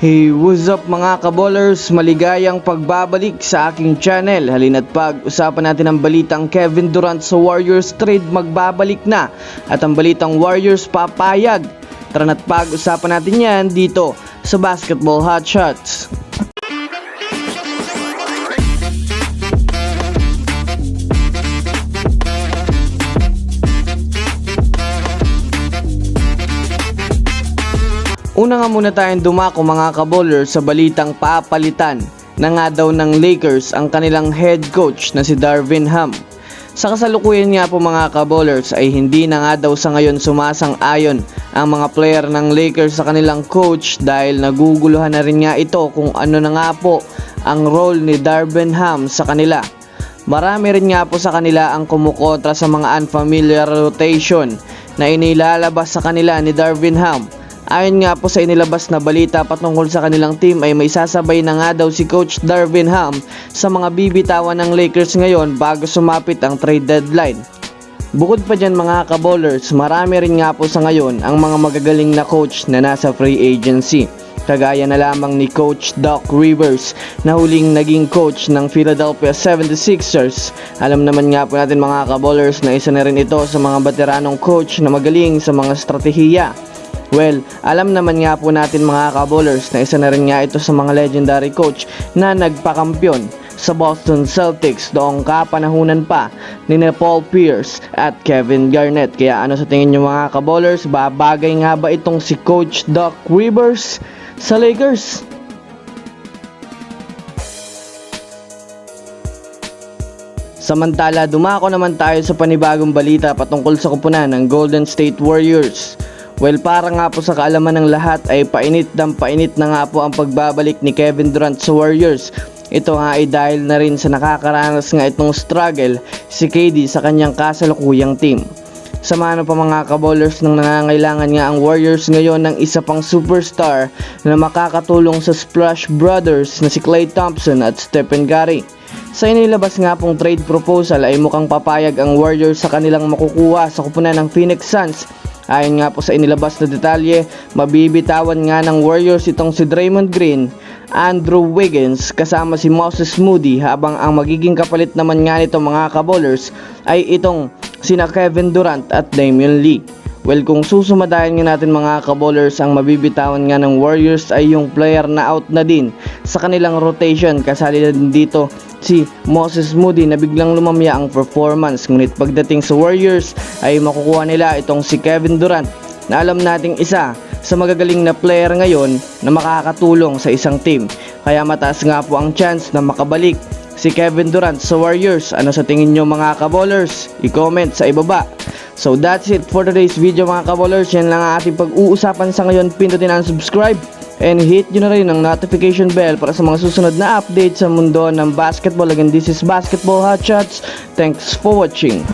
Hey, what's up mga kabolers? Maligayang pagbabalik sa aking channel. Halina't pag-usapan natin ang balitang Kevin Durant sa Warriors trade magbabalik na at ang balitang Warriors papayag. Tara na't pag-usapan natin yan dito sa Basketball Hotshots. Una nga muna tayong dumako mga kabolers sa balitang papalitan na nga daw ng Lakers ang kanilang head coach na si Darvin Ham. Sa kasalukuyan nga po mga kabolers ay hindi na nga daw sa ngayon sumasang-ayon ang mga player ng Lakers sa kanilang coach dahil naguguluhan na rin nga ito kung ano na nga po ang role ni Darvin Ham sa kanila. Marami rin nga po sa kanila ang kumukontra sa mga unfamiliar rotation na inilalabas sa kanila ni Darvin Ham. Ayon nga po sa inilabas na balita patungkol sa kanilang team ay may sasabay na nga daw si Coach Darvin Ham sa mga bibitawan ng Lakers ngayon bago sumapit ang trade deadline. Bukod pa dyan mga kabolers, marami rin nga po sa ngayon ang mga magagaling na coach na nasa free agency. Kagaya na lamang ni Coach Doc Rivers na huling naging coach ng Philadelphia 76ers. Alam naman nga po natin mga kabolers na isa na rin ito sa mga veteranong coach na magaling sa mga estratehiya. Well, alam naman nga po natin mga kabolers na isa na rin nga ito sa mga legendary coach na nagpakampyon sa Boston Celtics doong kapanahunan pa ni Paul Pierce at Kevin Garnett. Kaya ano sa tingin nyo mga kabolers, babagay nga ba itong si Coach Doc Rivers sa Lakers? Samantala, dumako naman tayo sa panibagong balita patungkol sa kupunan ng Golden State Warriors. Well, para nga po sa kaalaman ng lahat ay painit na nga po ang pagbabalik ni Kevin Durant sa Warriors. Ito nga ay dahil na rin sa nakakaranas nga itong struggle si KD sa kanyang kasalukuyang team. Samano pa mga kabolers nang nangangailangan nga ang Warriors ngayon ng isa pang superstar na makakatulong sa Splash Brothers na si Klay Thompson at Stephen Curry. Sa inilabas nga pong trade proposal ay mukhang papayag ang Warriors sa kanilang makukuha sa kupunan ng Phoenix Suns. Ayon nga po sa inilabas na detalye, mabibitawan nga ng Warriors itong si Draymond Green, Andrew Wiggins kasama si Moses Moody, habang ang magiging kapalit naman nga nito mga kabolers ay itong sina Kevin Durant at Damian Lee. Well, kung susumadayan nga natin mga kabolers, ang mabibitawan nga ng Warriors ay yung player na out na din sa kanilang rotation. Kasali na din dito si Moses Moody na biglang lumamya ang performance. Ngunit pagdating sa Warriors ay makukuha nila itong si Kevin Durant na alam nating isa sa magagaling na player ngayon na makakatulong sa isang team. Kaya mataas nga po ang chance na makabalik si Kevin Durant sa Warriors. Ano sa tingin nyo mga kabolers? I-comment sa ibaba. So that's it for today's video mga kabolers. Yan lang ang ating pag-uusapan sa ngayon. Pindutin ang subscribe and hit nyo na rin ang notification bell para sa mga susunod na update sa mundo ng basketball. Again, this is Basketball Hotshots. Thanks for watching.